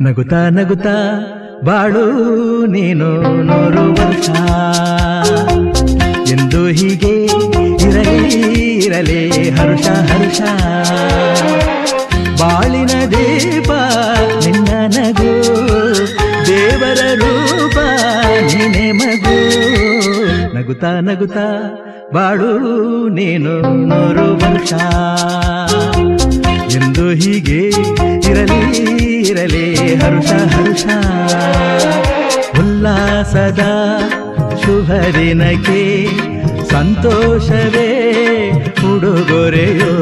ನಗುತ್ತಾ ನಗುತ್ತಾ ಬಾಳು ನೀನು 100 ವರ್ಷ ಎಂದು ಹೀಗೆ ಇರಲಿ ಇರಲಿ ಹರುಷ ಹರುಷ ಬಾಳಿನ ದೀಪ ನಿನ್ನ ನಗು ದೇವರ ರೂಪ ನೀನೆ ಮಗು ನಗುತ್ತಾ ನಗುತ್ತಾ ಬಾಳು ನೀನು 100 ವರ್ಷ ಎಂದು ಹೀಗೆ ಇರಲಿ ಇರಲಿ ಹರುಷ ಹರುಷ ಉಲ್ಲಾಸದ ಶುಭ ದಿನಕ್ಕೆ ಸಂತೋಷವೇ ಉಡುಗೊರೆಯೋ